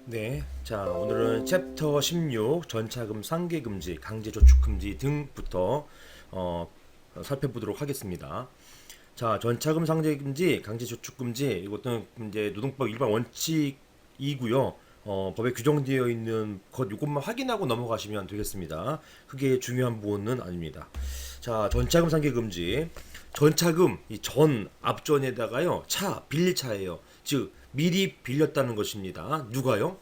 네, 자 오늘은 챕터 16 전차금 상계 금지, 강제 저축 금지 등부터 살펴보도록 하겠습니다. 자, 전차금 상계 금지, 강제 저축 금지 이것도 이제 노동법 일반 원칙이고요. 법에 규정되어 있는 것 이것만 확인하고 넘어가시면 되겠습니다. 그게 중요한 부분은 아닙니다. 자, 전차금 상계 금지. 전차금 이 전 앞전에다가요 차 빌릴 차예요. 즉 미리 빌렸다는 것입니다. 누가요?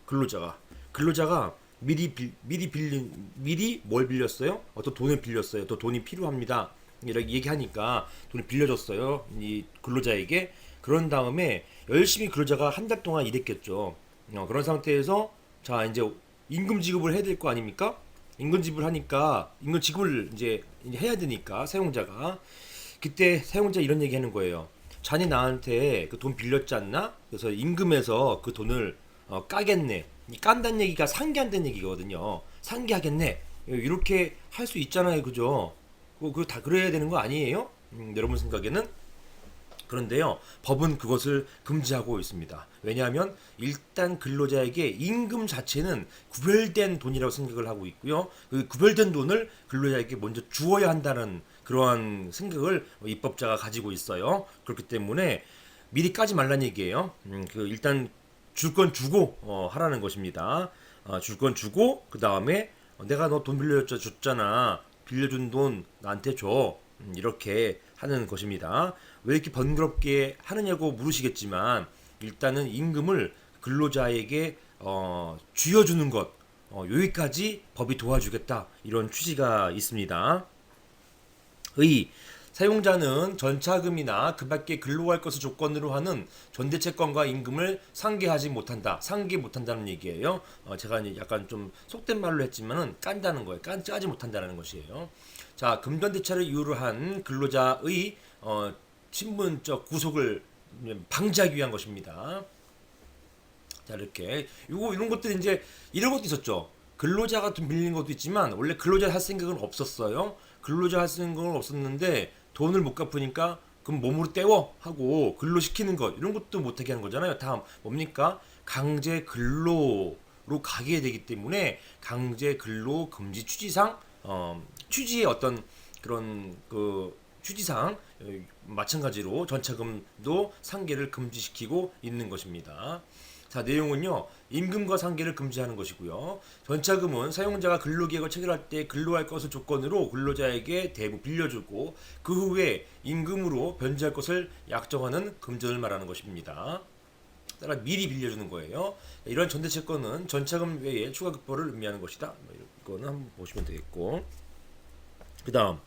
근로자가 미리 뭘 빌렸어요? 어떤 돈을 빌렸어요. 또 돈이 필요합니다. 이렇게 얘기하니까 돈을 빌려줬어요. 이 근로자에게. 그런 다음에 열심히 근로자가 한 달 동안 일했겠죠. 그런 상태에서 자 이제 임금 지급을 해야 될 거 아닙니까? 임금 지급을 하니까 임금 지급을 이제 해야 되니까 사용자가 그때 사용자 이런 얘기 하는 거예요. 자네 나한테 그 돈 빌렸지 않나? 그래서 임금에서 그 돈을 까겠네. 이 깐다는 얘기가 상계한다는 얘기거든요. 상계하겠네. 이렇게 할 수 있잖아요. 그죠? 그거 다 그래야 되는 거 아니에요? 여러분 생각에는? 그런데요, 법은 그것을 금지하고 있습니다. 왜냐하면 일단 근로자에게 임금 자체는 구별된 돈이라고 생각을 하고 있고요. 그 구별된 돈을 근로자에게 먼저 주어야 한다는 그러한 생각을 입법자가 가지고 있어요. 그렇기 때문에 미리 까지 말란 얘기예요. 그 일단 줄 건 주고 하라는 것입니다. 줄 건 주고 그 다음에 내가 너 돈 빌려줬잖아. 빌려준 돈 나한테 줘. 이렇게 하는 것입니다. 왜 이렇게 번거롭게 하느냐고 물으시겠지만 일단은 임금을 근로자에게 쥐어주는 것 여기까지 법이 도와주겠다 이런 취지가 있습니다. 의 사용자는 전차금이나 그 밖에 근로할 것을 조건으로 하는 전대채권과 임금을 상계하지 못한다. 상계 못한다는 얘기예요. 제가 이제 약간 좀 속된 말로 했지만은 깐다는 거예요. 까지 못한다는 것이에요. 자, 금전대차를 이유로 한 근로자의 신분적 구속을 방지하기 위한 것입니다. 자, 이렇게 이런 것들이 이제 이런 것도 있었죠. 근로자가 돈 빌리는 것도 있지만 원래 근로자 할 생각은 없었어요. 근로자 할 생각은 없었는데 돈을 못 갚으니까 그럼 몸으로 때워 하고 근로시키는 것 이런 것도 못하게 하는 거잖아요. 다음 뭡니까? 강제 근로로 가게 되기 때문에 강제 근로 금지 취지상 취지의 어떤 그런 그 취지상 마찬가지로 전차금도 상계를 금지시키고 있는 것입니다. 자, 내용은요. 임금과 상계를 금지하는 것이고요. 전차금은 사용자가 근로계약을 체결할 때 근로할 것을 조건으로 근로자에게 대부 빌려주고 그 후에 임금으로 변제할 것을 약정하는 금전을 말하는 것입니다. 따라 미리 빌려주는 거예요. 이런 전대채권은 전차금 외에 추가 급보를 의미하는 것이다. 이거는 한번 보시면 되겠고. 그 다음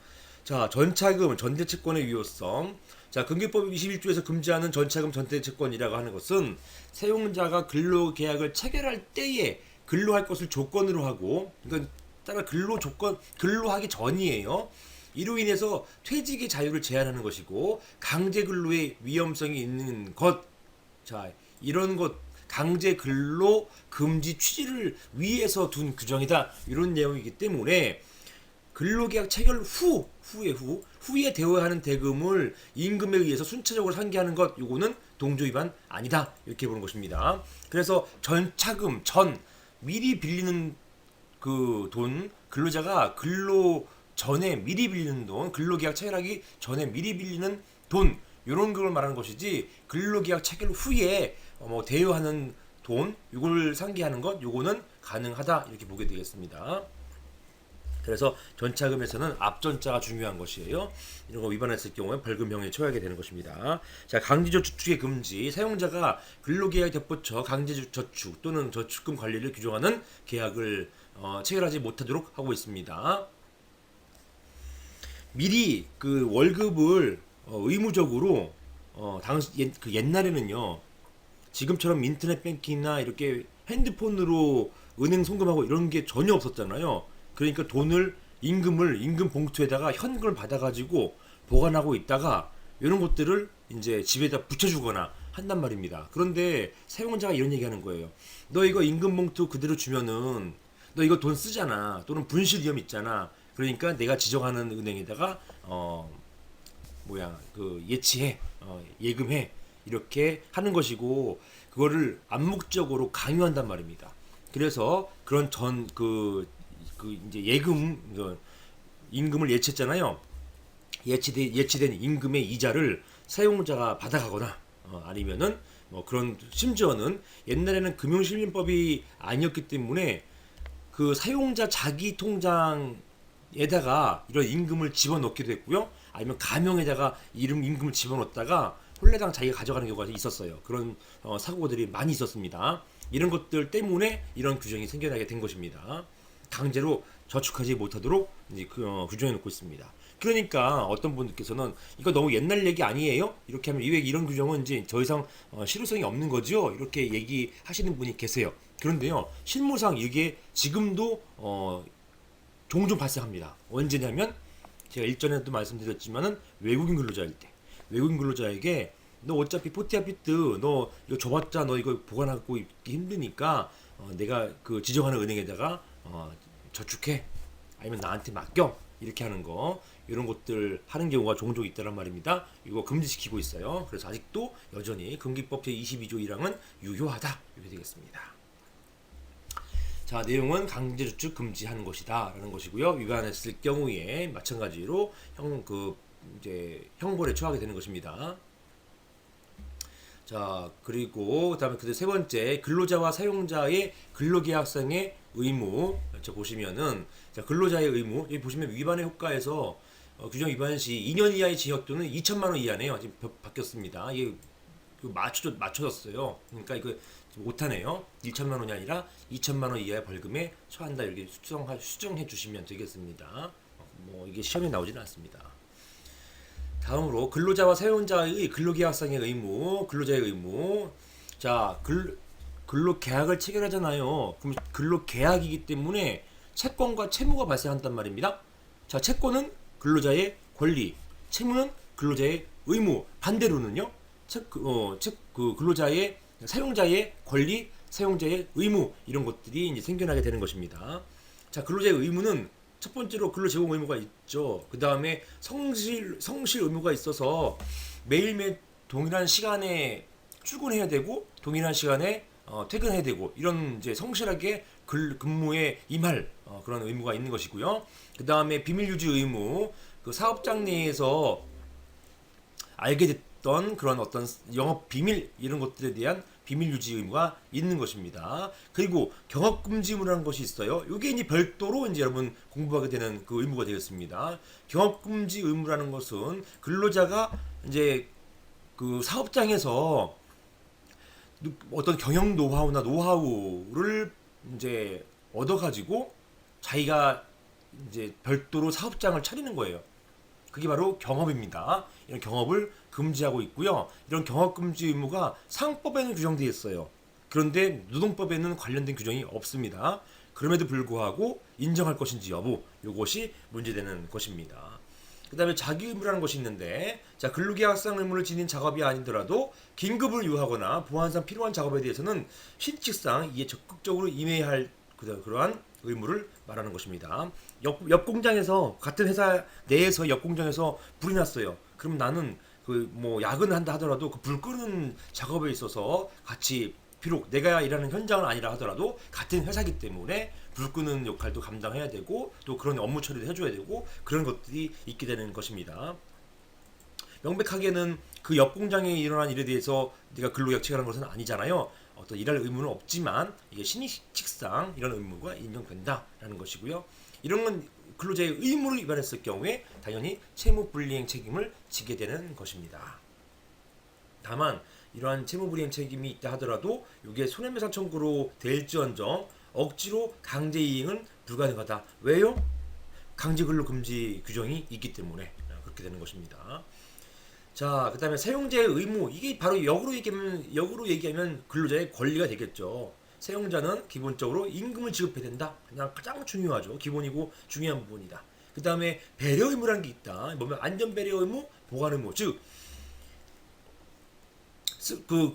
자, 전차금, 전대채권의 유효성. 자, 금기법 21조에서 금지하는 전차금, 전대채권이라고 하는 것은 사용자가 근로계약을 체결할 때에 근로할 것을 조건으로 하고, 이건 따라 근로하기 전이에요. 이로 인해서 퇴직의 자유를 제한하는 것이고, 강제 근로의 위험성이 있는 것. 자, 이런 것, 강제 근로 금지 취지를 위해서 둔 규정이다. 이런 내용이기 때문에, 근로계약 체결 후에 대여야 하는 대금을 임금에 의해서 순차적으로 상계하는 것 요거는 동조 위반 아니다 이렇게 보는 것입니다. 그래서 전차금 미리 빌리는 그 돈 근로자가 근로 전에 미리 빌리는 돈 근로계약 체결하기 전에 미리 빌리는 돈 요런 걸 말하는 것이지 근로계약 체결 후에 뭐 대여하는 돈 요걸 상계하는 것 요거는 가능하다 이렇게 보게 되겠습니다. 그래서 전차금에서는 앞전자가 중요한 것이에요. 이런 거 위반했을 경우에 벌금형에 처하게 되는 것입니다. 자, 강제저축의 금지. 사용자가 근로계약에 덧붙여 강제저축 또는 저축금 관리를 규정하는 계약을 체결하지 못하도록 하고 있습니다. 미리 그 월급을 의무적으로 그 옛날에는요. 지금처럼 인터넷 뱅킹이나 이렇게 핸드폰으로 은행 송금하고 이런 게 전혀 없었잖아요. 그러니까 임금 봉투에다가 현금을 받아가지고 보관하고 있다가 이런 것들을 이제 집에다 붙여주거나 한단 말입니다. 그런데 사용자가 이런 얘기하는 거예요. 너 이거 임금 봉투 그대로 주면은 너 이거 돈 쓰잖아. 또는 분실 위험 있잖아. 그러니까 내가 지정하는 은행에다가 예치해 예금해 이렇게 하는 것이고 그거를 암묵적으로 강요한단 말입니다. 그래서 그런 이제 임금을 예치했잖아요. 예치된 임금의 이자를 사용자가 받아가거나 아니면은 뭐 그런, 심지어는 옛날에는 금융실명법이 아니었기 때문에 그 사용자 자기 통장에다가 이런 임금을 집어넣기도 했고요. 아니면 가명에다가 임금을 집어넣었다가 홀레당 자기가 가져가는 경우가 있었어요. 그런 사고들이 많이 있었습니다. 이런 것들 때문에 이런 규정이 생겨나게 된 것입니다. 강제로 저축하지 못하도록 이제 규정해 놓고 있습니다. 그러니까 어떤 분들께서는 이거 너무 옛날 얘기 아니에요? 이렇게 하면 이런 규정은 이제 더 이상 실효성이 없는 거죠? 이렇게 얘기하시는 분이 계세요. 그런데요, 실무상 이게 지금도 종종 발생합니다. 언제냐면 제가 일전에도 말씀드렸지만은 외국인 근로자에게 너 어차피 포티아피트 너 이거 줘봤자 너 이거 보관하고 있기 힘드니까 내가 그 지정하는 은행에다가 저축해, 아니면 나한테 맡겨, 이렇게 하는 거, 이런 것들 하는 경우가 종종 있다란 말입니다. 이거 금지시키고 있어요. 그래서 아직도 여전히 금기법 제22조 1항은 유효하다, 이렇게 되겠습니다. 자, 내용은 강제저축 금지하는 것이다 라는 것이고요. 위반했을 경우에 마찬가지로 이제 형벌에 처하게 되는 것입니다. 자, 그리고 그다음에 세 번째, 근로자와 사용자의 근로계약상의 의무. 자, 보시면은, 자, 근로자의 의무, 여기 보시면 위반의 효과에서 규정 위반 시 2년 이하의 징역 또는 2천만 원 이하네요. 지금 바뀌었습니다. 이게 맞춰졌어요. 그러니까 이거 못하네요. 1천만 원이 아니라 2천만 원 이하의 벌금에 처한다, 이렇게 수정해 주시면 되겠습니다. 뭐 이게 시험에 나오지는 않습니다. 다음으로 근로자와 사용자의 근로계약상의 의무, 근로자의 의무. 자, 근로계약을 체결하잖아요. 그럼 근로계약이기 때문에 채권과 채무가 발생한단 말입니다. 자, 채권은 근로자의 권리, 채무는 근로자의 의무. 반대로는요, 근로자의 사용자의 권리, 사용자의 의무, 이런 것들이 이제 생겨나게 되는 것입니다. 자, 근로자의 의무는 첫 번째로 근로 제공 의무가 있죠. 그 다음에 성실 의무가 있어서 매일매일 동일한 시간에 출근해야 되고 동일한 시간에 퇴근해야 되고, 이런 이제 성실하게 근무에 임할 그런 의무가 있는 것이고요. 그 다음에 비밀 유지 의무, 그 사업장 내에서 알게 됐던 그런 어떤 영업 비밀, 이런 것들에 대한 비밀 유지 의무가 있는 것입니다. 그리고 경업 금지 의무라는 것이 있어요. 이게 이제 별도로 이제 여러분 공부하게 되는 그 의무가 되겠습니다. 경업 금지 의무라는 것은 근로자가 이제 그 사업장에서 어떤 경영 노하우를 이제 얻어가지고 자기가 이제 별도로 사업장을 차리는 거예요. 그게 바로 경업입니다. 이런 경업을 금지하고 있고요. 이런 경업 금지 의무가 상법에는 규정되어 있어요. 그런데 노동법에는 관련된 규정이 없습니다. 그럼에도 불구하고 인정할 것인지 여부, 이것이 문제되는 것입니다. 그 다음에 자기 의무라는 것이 있는데, 자, 근로계약상 의무를 지닌 작업이 아니더라도 긴급을 요하거나 보안상 필요한 작업에 대해서는 신칙상 이에 적극적으로 임해야 할 그러한 의무를 말하는 것입니다. 옆 공장에서, 같은 회사 내에서 옆 공장에서 불이 났어요. 그럼 나는 야근을 한다 하더라도 그 불 끄는 작업에 있어서 같이, 비록 내가 일하는 현장은 아니라 하더라도 같은 회사이기 때문에 불 끄는 역할도 감당해야 되고, 또 그런 업무 처리도 해줘야 되고, 그런 것들이 있게 되는 것입니다. 명백하게는 그 옆 공장에 일어난 일에 대해서 네가 근로계약 체결한 것은 아니잖아요. 어떤 일할 의무는 없지만 이게 신의칙상 이런 의무가 인정된다라는 것이고요. 이런 건 근로자의 의무를 위반했을 경우에 당연히 채무불이행 책임을 지게 되는 것입니다. 다만 이러한 채무불이행 책임이 있다 하더라도 이게 손해배상 청구로 될지언정 억지로 강제이행은 불가능하다. 왜요? 강제근로금지 규정이 있기 때문에 그렇게 되는 것입니다. 자, 그 다음에 사용자의 의무, 이게 바로 역으로 얘기하면 근로자의 권리가 되겠죠. 사용자는 기본적으로 임금을 지급해야 된다. 그냥 가장 중요하죠. 기본이고 중요한 부분이다. 그 다음에 배려 의무라는 게 있다. 뭐면 안전 배려 의무, 보관 의무. 즉,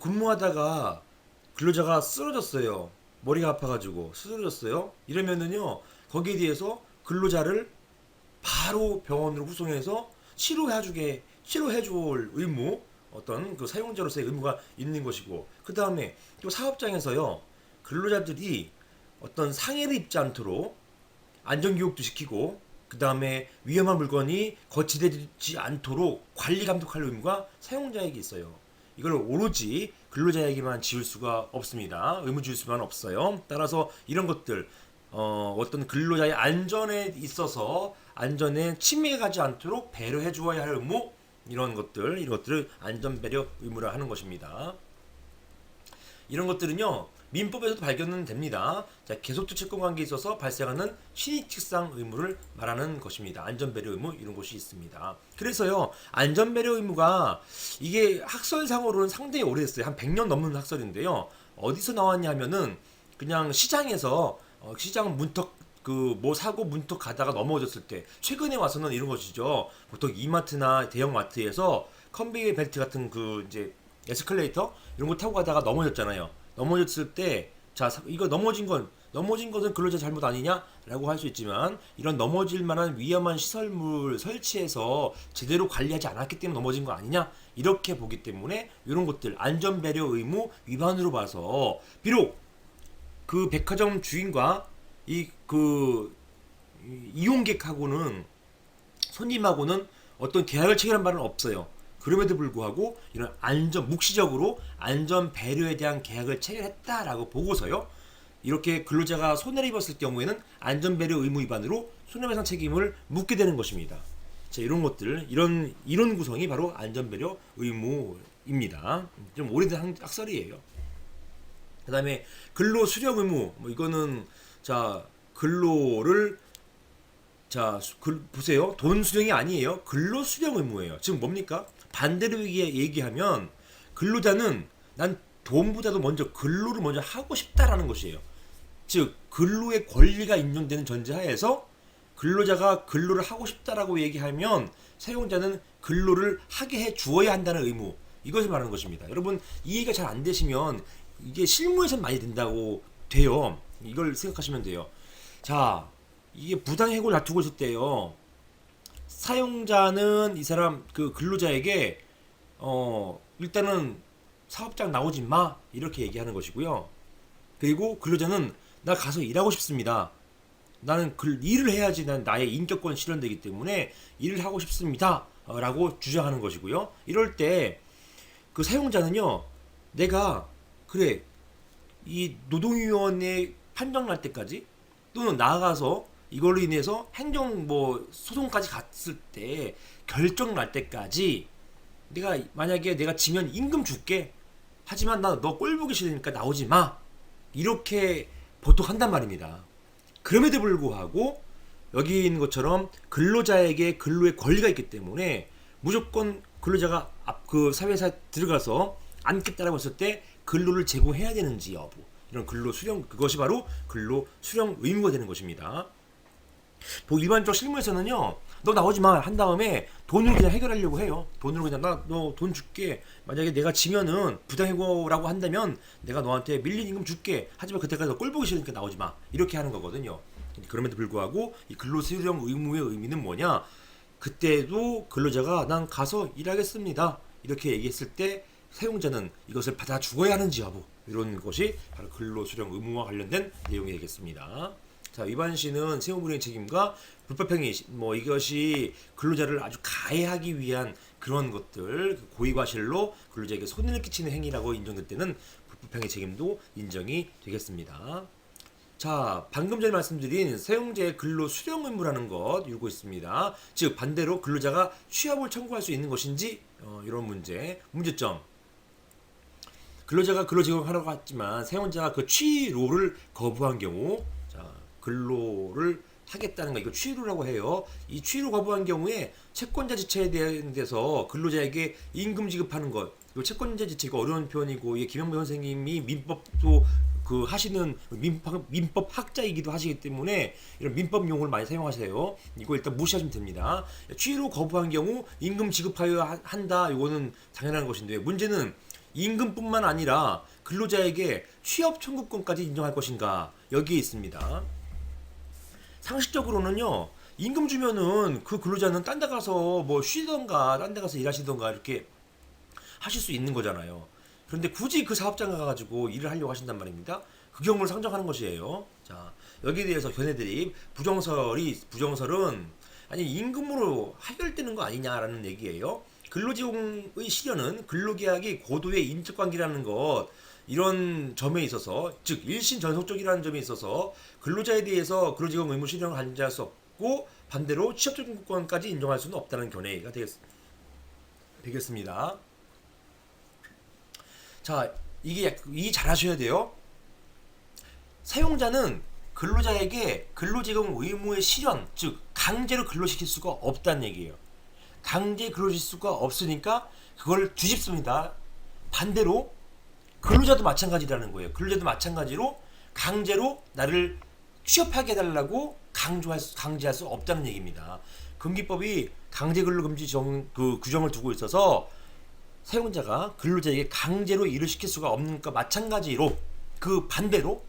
근무하다가 근로자가 쓰러졌어요. 머리가 아파가지고 쓰러졌어요. 이러면은요, 거기에 대해서 근로자를 바로 병원으로 후송해서 치료해줄 의무, 어떤 그 사용자로서의 의무가 있는 것이고, 그 다음에 또 사업장에서요, 근로자들이 어떤 상해를 입지 않도록 안전교육도 시키고, 그 다음에 위험한 물건이 거치되지 않도록 관리 감독할 의무가 사용자에게 있어요. 이걸 오로지 근로자에게만 지울 수가 없습니다. 의무 지울 수만 없어요. 따라서 이런 것들, 어떤 근로자의 안전에 있어서 안전에 침해가 가지 않도록 배려해 주어야 할 의무, 이런 것들을 안전 배려 의무라 하는 것입니다. 이런 것들은요, 민법에서도 발견은 됩니다. 자, 계속적 채권 관계에 있어서 발생하는 신의칙상 의무를 말하는 것입니다. 안전배려 의무, 이런 것이 있습니다. 그래서요, 안전배려 의무가 이게 학설상으로는 상당히 오래됐어요. 한 100년 넘는 학설인데요. 어디서 나왔냐 하면은 그냥 시장에서 시장 문턱 그 뭐 사고 문턱 가다가 넘어졌을 때, 최근에 와서는 이런 것이죠. 보통 이마트나 대형 마트에서 컨베이어 벨트 같은 그 이제 에스컬레이터 이런 거 타고 가다가 넘어졌잖아요. 넘어졌을 때, 자, 이거 넘어진 것은 근로자 잘못 아니냐라고 할 수 있지만, 이런 넘어질 만한 위험한 시설물 설치해서 제대로 관리하지 않았기 때문에 넘어진 거 아니냐, 이렇게 보기 때문에 이런 것들 안전배려 의무 위반으로 봐서, 비록 그 백화점 주인과 이용객하고는, 손님하고는 어떤 계약을 체결한 바는 없어요. 그럼에도 불구하고 이런 묵시적으로 안전 배려에 대한 계약을 체결했다라고 보고서요, 이렇게 근로자가 손해를 입었을 경우에는 안전 배려 의무 위반으로 손해배상 책임을 묻게 되는 것입니다. 자, 이런 것들, 이런 구성이 바로 안전 배려 의무입니다. 좀 오래된 학설이에요. 그 다음에 근로 수령 의무, 이거는, 자, 보세요. 돈 수령이 아니에요. 근로 수령 의무예요. 지금 뭡니까? 반대로 얘기하면, 근로자는 난 돈보다도 먼저 근로를 먼저 하고 싶다라는 것이에요. 즉, 근로의 권리가 인정되는 전제하에서 근로자가 근로를 하고 싶다라고 얘기하면 사용자는 근로를 하게 해 주어야 한다는 의무, 이것을 말하는 것입니다. 여러분, 이해가 잘 안 되시면 이게 실무에서 많이 된다고 돼요. 이걸 생각하시면 돼요. 자, 이게 부당해고를 다투고 있을 때요, 사용자는 이 사람 그 근로자에게 일단은 사업장 나오지 마, 이렇게 얘기하는 것이고요. 그리고 근로자는 나 가서 일하고 싶습니다. 나는 일을 해야지 난 나의 인격권 실현되기 때문에 일을 하고 싶습니다, 라고 주장하는 것이고요. 이럴 때 그 사용자는요, 내가 그래, 이 노동위원회 판정 날 때까지, 또는 나아가서 이걸로 인해서 행정 소송까지 갔을 때 결정 날 때까지 만약에 내가 지면 임금 줄게, 하지만 나 너 꼴 보기 싫으니까 나오지 마, 이렇게 보통 한단 말입니다. 그럼에도 불구하고 여기 있는 것처럼 근로자에게 근로의 권리가 있기 때문에 무조건 근로자가 그 사회사에 들어가서 앉겠다라고 했을 때 근로를 제공해야 되는지 여부, 이런 근로 수령, 그것이 바로 근로 수령 의무가 되는 것입니다. 일반적 실무에서는요, 너 나오지 마 한 다음에 돈으로 그냥 해결하려고 해요. 돈으로 그냥 너 돈 줄게, 만약에 내가 지면은 부당해고라고 한다면 내가 너한테 밀린 임금 줄게, 하지만 그때까지 너 꼴 보기 싫으니까 나오지 마, 이렇게 하는 거거든요. 그럼에도 불구하고 이 근로 수령 의무의 의미는 뭐냐, 그때도 근로자가 난 가서 일하겠습니다, 이렇게 얘기했을 때 사용자는 이것을 받아 주어야 하는지 여부, 이런 것이 바로 근로 수령 의무와 관련된 내용이 되겠습니다. 자, 위반 시는 세무불이행 책임과 불법행위, 이것이 근로자를 아주 가해하기 위한 그런 것들, 고의과실로 근로자에게 손해를 끼치는 행위라고 인정될 때는 불법행위 책임도 인정이 되겠습니다. 자, 방금 전에 말씀드린 사용자의 근로 수령 의무라는 것 이루고 있습니다. 즉, 반대로 근로자가 취업을 청구할 수 있는 것인지, 이런 문제점. 근로자가 근로 제공하라고 했지만 사용자가 그 취로를 거부한 경우, 자, 근로를 하겠다는 거, 이거 취로라고 해요. 이 취로 거부한 경우에 채권자 지체에 대해서 근로자에게 임금 지급하는 것, 이 채권자 지체가 어려운 표현이고, 이게 김영배 선생님이 민법도 하시는 민법 학자이기도 하시기 때문에 이런 민법 용어를 많이 사용하세요. 이거 일단 무시하시면 됩니다. 취로 거부한 경우 임금 지급하여야 한다, 이거는 당연한 것인데, 문제는 임금뿐만 아니라 근로자에게 취업 청구권까지 인정할 것인가, 여기에 있습니다. 상식적으로는요, 임금 주면은 그 근로자는 딴 데 가서 쉬던가 딴 데 가서 일하시던가 이렇게 하실 수 있는 거잖아요. 그런데 굳이 그 사업장에 가가지고 일을 하려고 하신단 말입니다. 그 경우를 상정하는 것이에요. 자, 여기에 대해서 견해들이 부정설은 아니 임금으로 해결되는 거 아니냐라는 얘기예요. 근로지용의 실현은 근로계약이 고도의 인적관계라는 것 이런 점에 있어서 즉 일신 전속적이라는 점에 있어서 근로자에 대해서 근로지용 의무 실현을 강제할 수 없고 반대로 취업조건까지 인정할 수는 없다는 견해가 되겠습니다. 자, 이 잘 하셔야 돼요. 사용자는 근로자에게 근로제공 의무의 실현, 즉 강제로 근로시킬 수가 없다는 얘기예요. 강제 근로시킬 수가 없으니까 그걸 뒤집습니다. 반대로 근로자도 마찬가지라는 거예요. 근로자도 마찬가지로 강제로 나를 취업하게 해달라고 강제할 수 없다는 얘기입니다. 금기법이 강제근로금지 규정을 두고 있어서 사용자가 근로자에게 강제로 일을 시킬 수가 없는 것과 마찬가지로 그 반대로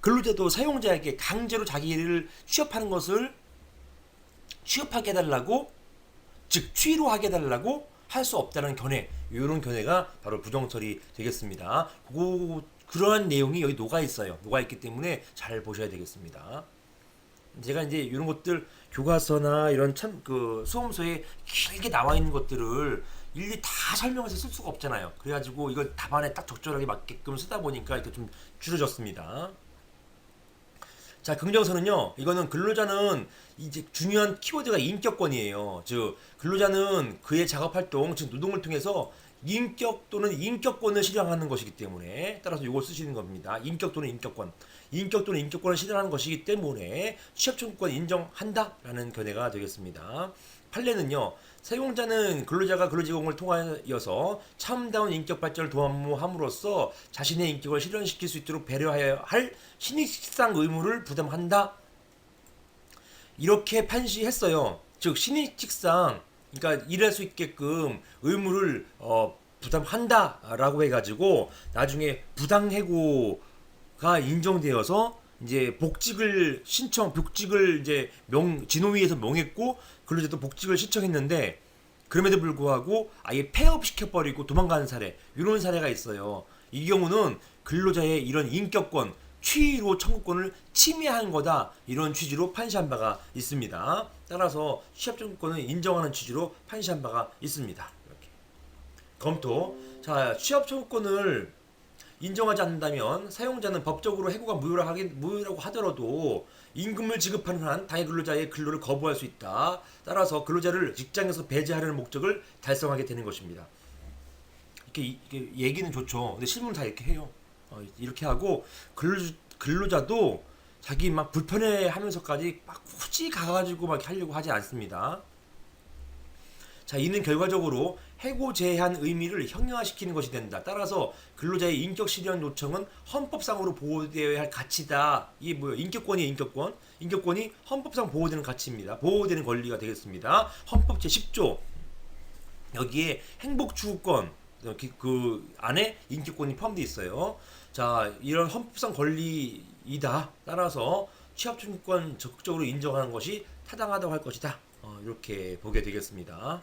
근로자도 사용자에게 강제로 자기 일을 취업하는 것을 취업하게 해달라고 즉 취로 하게 해달라고 할 수 없다는 견해 이런 견해가 바로 부정설이 되겠습니다. 그러한 내용이 여기 녹아 있어요. 녹아 있기 때문에 잘 보셔야 되겠습니다. 제가 이제 이런 것들 교과서나 이런 수험서에 길게 나와 있는 것들을 일일이 다 설명해서 쓸 수가 없잖아요. 그래가지고 이걸 답안에 딱 적절하게 맞게끔 쓰다 보니까 이렇게 좀 줄어졌습니다. 자, 긍정선은요. 이거는 근로자는 이제 중요한 키워드가 인격권이에요. 즉 근로자는 그의 작업활동, 즉 노동을 통해서 인격 또는 인격권을 실현하는 것이기 때문에 따라서 이걸 쓰시는 겁니다. 인격 또는 인격권을 실현하는 것이기 때문에 취업청구권 인정한다라는 견해가 되겠습니다. 판례는요. 사용자는 근로자가 근로제공을 통하여서 참다운 인격 발전을 도모함으로써 자신의 인격을 실현시킬 수 있도록 배려해야 할 신입식상 의무를 부담한다. 이렇게 판시했어요. 즉 신입식상 그러니까 일할 수 있게끔 의무를 부담한다라고 해가지고 나중에 부당해고가 인정되어서 이제 복직을 이제 진호위에서 명했고 근로자도 복직을 신청했는데 그럼에도 불구하고 아예 폐업 시켜버리고 도망가는 사례 이런 사례가 있어요. 이 경우는 근로자의 이런 인격권 취로 청구권을 침해한 거다 이런 취지로 판시한 바가 있습니다. 따라서 취업청구권을 인정하는 취지로 판시한 바가 있습니다. 이렇게. 검토. 자, 취업청구권을 인정하지 않는다면 사용자는 법적으로 해고가 무효라고 하더라도 임금을 지급하는 한 당해 근로자의 근로를 거부할 수 있다. 따라서 근로자를 직장에서 배제하려는 목적을 달성하게 되는 것입니다. 이렇게 얘기는 좋죠. 근데 실무는 다 이렇게 해요. 이렇게 하고 근로자도 자기 막 불편해하면서까지 막 굳이 가가지고 막 하려고 하지 않습니다. 자, 이는 결과적으로 해고 제한 의미를 형용화시키는 것이 된다. 따라서 근로자의 인격 실현 요청은 헌법상으로 보호되어야 할 가치다. 이게 뭐예요? 인격권이 헌법상 보호되는 가치입니다. 보호되는 권리가 되겠습니다. 헌법 제10조 여기에 행복추구권 그 안에 인격권이 포함되어 있어요. 자, 이런 헌법상 권리이다. 따라서 취업청구권 적극적으로 인정하는 것이 타당하다고 할 것이다. 이렇게 보게 되겠습니다.